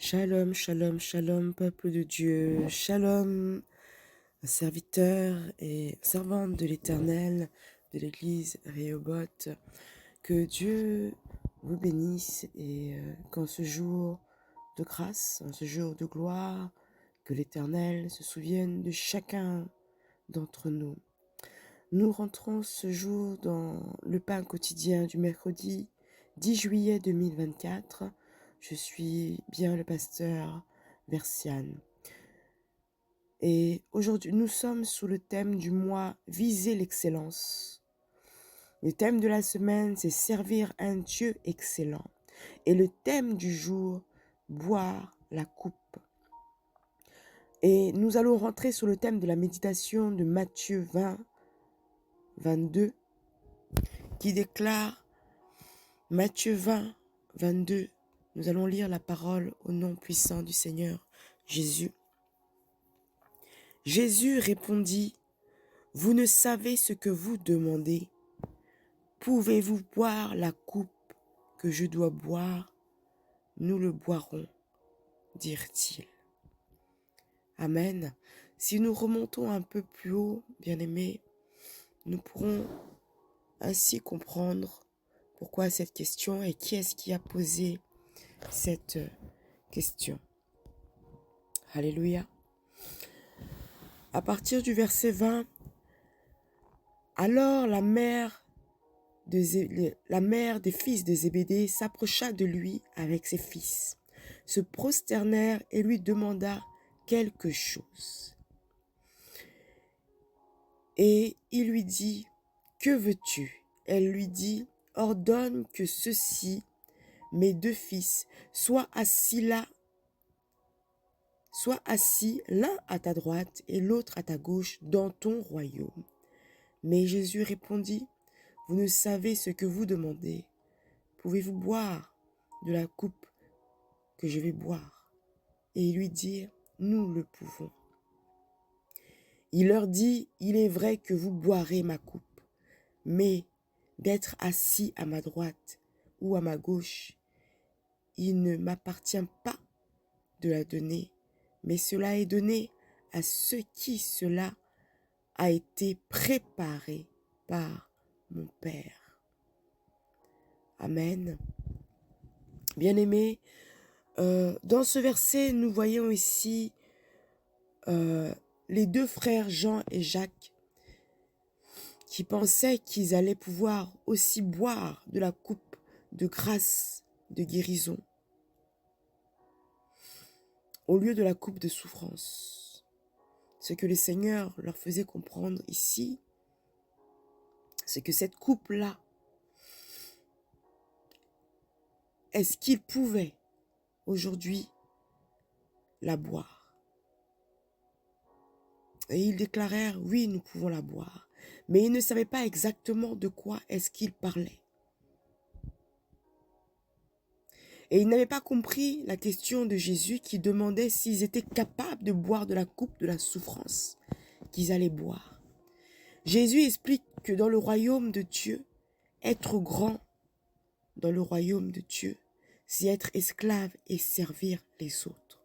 Shalom, shalom, shalom, peuple de Dieu, shalom, serviteur et servante de l'Éternel, de l'Église Rehoboth. Que Dieu vous bénisse et qu'en ce jour de grâce, en ce jour de gloire, que l'Éternel se souvienne de chacun d'entre nous. Nous rentrons ce jour dans le pain quotidien du mercredi 10 juillet 2024. Je suis bien le pasteur Versiane. Et aujourd'hui, nous sommes sous le thème du mois « Viser l'excellence ». Le thème de la semaine, c'est « Servir un Dieu excellent ». Et le thème du jour, « Boire la coupe ». Et nous allons rentrer sur le thème de la méditation de Matthieu 20, 22, qui déclare, Matthieu 20, 22, nous allons lire la parole au nom puissant du Seigneur Jésus. Jésus répondit, « Vous ne savez ce que vous demandez. Pouvez-vous boire la coupe que je dois boire? Nous le boirons, dirent-ils. » Amen. Si nous remontons un peu plus haut, bien-aimés, nous pourrons ainsi comprendre pourquoi cette question et qui est-ce qui a posé cette question. Alléluia. À partir du verset 20, alors la mère des fils de Zébédée s'approcha de lui avec ses fils, se prosternèrent et lui demanda quelque chose. Et il lui dit, « Que veux-tu » Elle lui dit, « Ordonne que ceux-ci, mes deux fils, soient assis l'un à ta droite et l'autre à ta gauche dans ton royaume. » Mais Jésus répondit, « Vous ne savez ce que vous demandez. Pouvez-vous boire de la coupe que je vais boire? » Et ils lui dirent, « Nous le pouvons. » Il leur dit, « Il est vrai que vous boirez ma coupe, mais d'être assis à ma droite ou à ma gauche, il ne m'appartient pas de la donner, mais cela est donné à ceux qui cela a été préparé par mon Père. » Amen. Bien-aimés, dans ce verset, nous voyons ici les deux frères Jean et Jacques qui pensaient qu'ils allaient pouvoir aussi boire de la coupe de grâce, de guérison, au lieu de la coupe de souffrance. Ce que le Seigneur leur faisait comprendre ici, c'est que cette coupe-là, est-ce qu'ils pouvaient aujourd'hui la boire? Et ils déclarèrent, oui, nous pouvons la boire. Mais ils ne savaient pas exactement de quoi est-ce qu'ils parlaient. Et ils n'avaient pas compris la question de Jésus qui demandait s'ils étaient capables de boire de la coupe de la souffrance qu'ils allaient boire. Jésus explique que dans le royaume de Dieu, être grand dans le royaume de Dieu, c'est être esclave et servir les autres.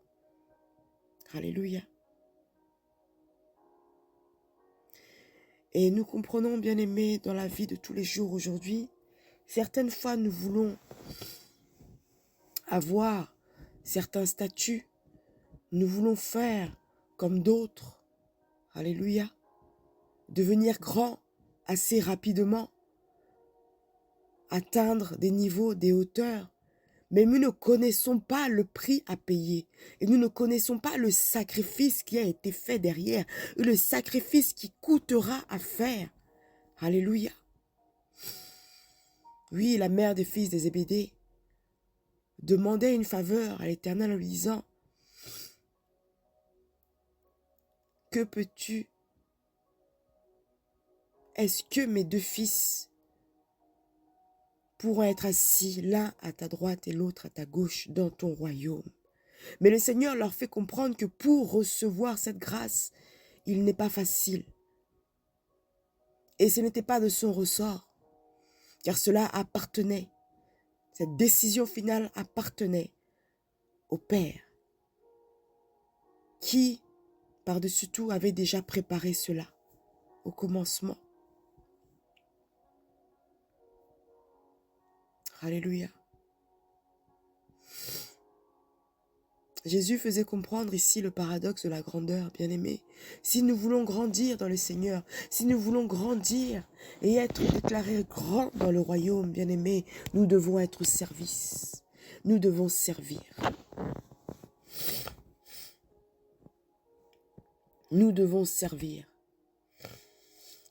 Alléluia. Et nous comprenons, bien aimés, dans la vie de tous les jours aujourd'hui, certaines fois nous voulons avoir certains statuts, nous voulons faire comme d'autres, alléluia, devenir grand assez rapidement, atteindre des niveaux, des hauteurs, mais nous ne connaissons pas le prix à payer et nous ne connaissons pas le sacrifice qui a été fait derrière, le sacrifice qui coûtera à faire. Alléluia. Oui, la mère des fils de Zébédée demandait une faveur à l'Éternel en lui disant, « Que peux-tu? Est-ce que mes deux fils pourront être assis l'un à ta droite et l'autre à ta gauche dans ton royaume? » Mais le Seigneur leur fait comprendre que pour recevoir cette grâce, il n'est pas facile. Et ce n'était pas de son ressort, car cela appartenait, cette décision finale appartenait au Père qui, par-dessus tout, avait déjà préparé cela au commencement. Alléluia. Jésus faisait comprendre ici le paradoxe de la grandeur, bien-aimés. Si nous voulons grandir dans le Seigneur, si nous voulons grandir et être déclarés grands dans le royaume, bien-aimés, nous devons être au service. Nous devons servir. Nous devons servir.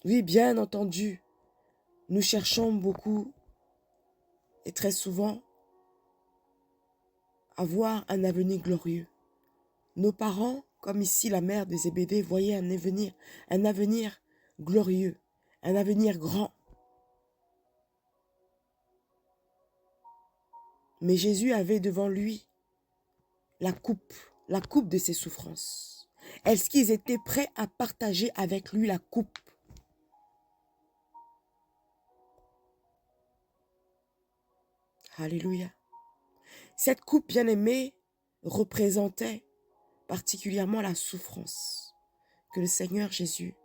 Oui, bien entendu, nous cherchons beaucoup et très souvent avoir un avenir glorieux. Nos parents, comme ici la mère de Zébédée, voyaient un avenir glorieux, un avenir grand. Mais Jésus avait devant lui la coupe de ses souffrances. Est-ce qu'ils étaient prêts à partager avec lui la coupe? Alléluia. Cette coupe bien-aimée représentait particulièrement la souffrance que le Seigneur Jésus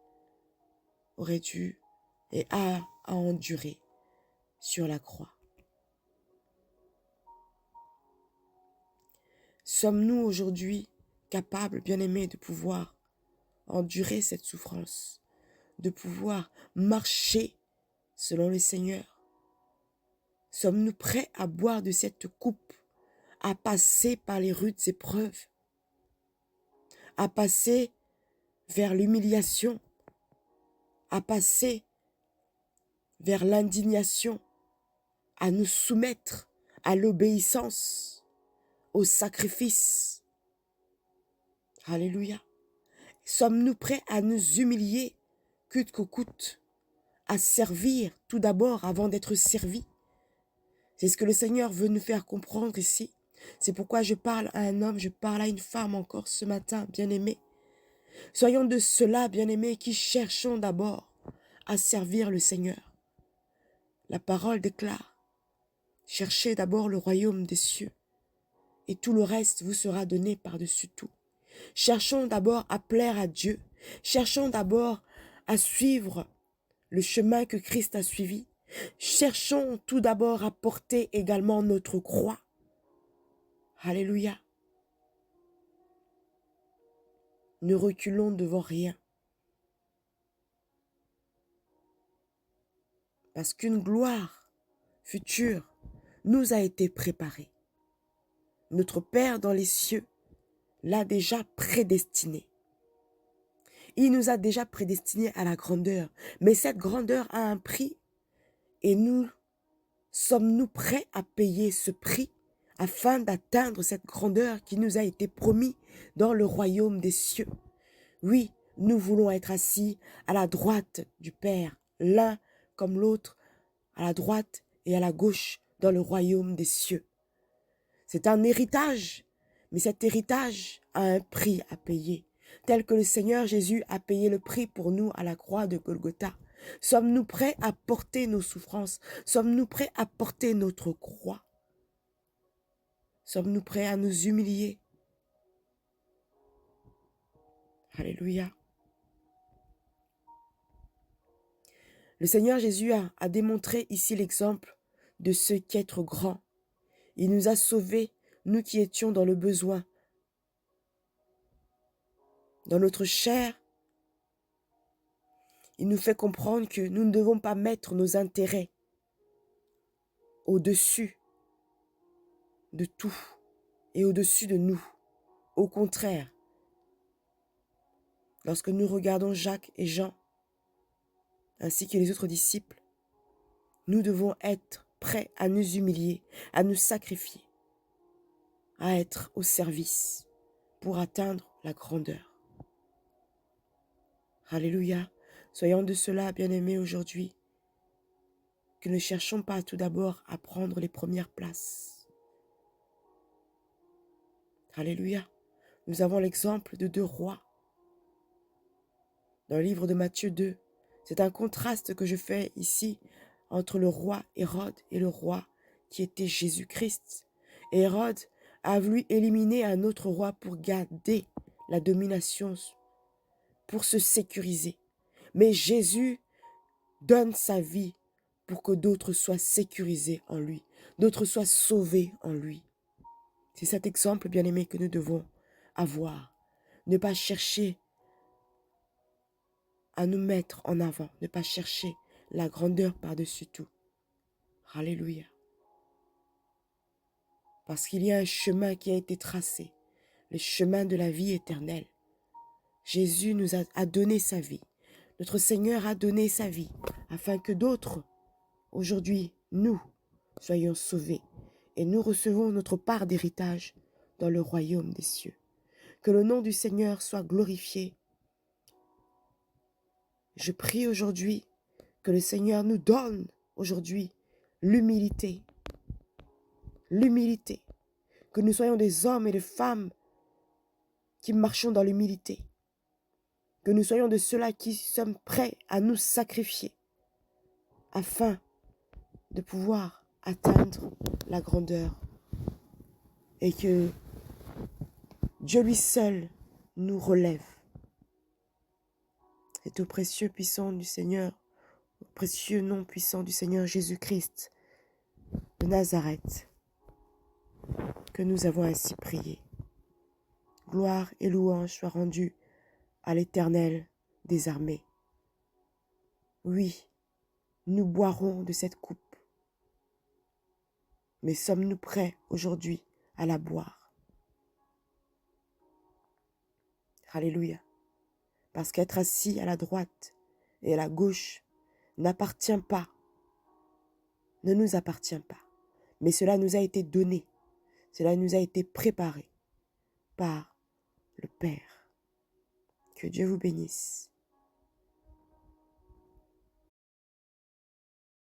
aurait dû et a enduré sur la croix. Sommes-nous aujourd'hui capables, bien-aimés, de pouvoir endurer cette souffrance, de pouvoir marcher selon le Seigneur? Sommes-nous prêts à boire de cette coupe, à passer par les rudes épreuves, à passer vers l'humiliation, à passer vers l'indignation, à nous soumettre à l'obéissance, au sacrifice? Alléluia. Sommes-nous prêts à nous humilier, coûte que coûte, à servir tout d'abord avant d'être servis? C'est ce que le Seigneur veut nous faire comprendre ici. C'est pourquoi je parle à un homme, je parle à une femme encore ce matin, bien-aimés. Soyons de ceux-là, bien-aimés, qui cherchons d'abord à servir le Seigneur. La parole déclare, cherchez d'abord le royaume des cieux, et tout le reste vous sera donné par-dessus tout. Cherchons d'abord à plaire à Dieu. Cherchons d'abord à suivre le chemin que Christ a suivi. Cherchons tout d'abord à porter également notre croix. Alléluia. Ne reculons devant rien. Parce qu'une gloire future nous a été préparée. Notre Père dans les cieux l'a déjà prédestiné. Il nous a déjà prédestinés à la grandeur. Mais cette grandeur a un prix. Et sommes-nous prêts à payer ce prix afin d'atteindre cette grandeur qui nous a été promise dans le royaume des cieux? Oui, nous voulons être assis à la droite du Père, l'un comme l'autre, à la droite et à la gauche dans le royaume des cieux. C'est un héritage, mais cet héritage a un prix à payer, tel que le Seigneur Jésus a payé le prix pour nous à la croix de Golgotha. Sommes-nous prêts à porter nos souffrances? Sommes-nous prêts à porter notre croix? Sommes-nous prêts à nous humilier? Alléluia. Le Seigneur Jésus a démontré ici l'exemple de ce qu'être grand. Il nous a sauvés, nous qui étions dans le besoin. Dans notre chair, il nous fait comprendre que nous ne devons pas mettre nos intérêts au-dessus de tout et au-dessus de nous. Au contraire, lorsque nous regardons Jacques et Jean, ainsi que les autres disciples, nous devons être prêts à nous humilier, à nous sacrifier, à être au service pour atteindre la grandeur. Alléluia. Soyons de cela, bien-aimés, aujourd'hui, que ne cherchons pas tout d'abord à prendre les premières places. Alléluia. Nous avons l'exemple de 2 rois. Dans le livre de Matthieu 2, c'est un contraste que je fais ici entre le roi Hérode et le roi qui était Jésus-Christ. Hérode a voulu éliminer un autre roi pour garder la domination pour se sécuriser. Mais Jésus donne sa vie pour que d'autres soient sécurisés en lui, d'autres soient sauvés en lui. C'est cet exemple, bien-aimé, que nous devons avoir. Ne pas chercher à nous mettre en avant, ne pas chercher la grandeur par-dessus tout. Alléluia. Parce qu'il y a un chemin qui a été tracé, le chemin de la vie éternelle. Jésus nous a donné sa vie. Notre Seigneur a donné sa vie afin que d'autres, aujourd'hui, nous, soyons sauvés et nous recevons notre part d'héritage dans le royaume des cieux. Que le nom du Seigneur soit glorifié. Je prie aujourd'hui que le Seigneur nous donne aujourd'hui l'humilité. L'humilité. Que nous soyons des hommes et des femmes qui marchons dans l'humilité. Que nous soyons de ceux-là qui sommes prêts à nous sacrifier afin de pouvoir atteindre la grandeur. Et que Dieu lui seul nous relève. C'est au précieux puissant du Seigneur, au précieux nom puissant du Seigneur Jésus-Christ de Nazareth, que nous avons ainsi prié. Gloire et louange soient rendues à l'Éternel des armées. Oui, nous boirons de cette coupe. Mais sommes-nous prêts aujourd'hui à la boire? Alléluia. Parce qu'être assis à la droite et à la gauche n'appartient pas, ne nous appartient pas. Mais cela nous a été donné, cela nous a été préparé par le Père. Que Dieu vous bénisse.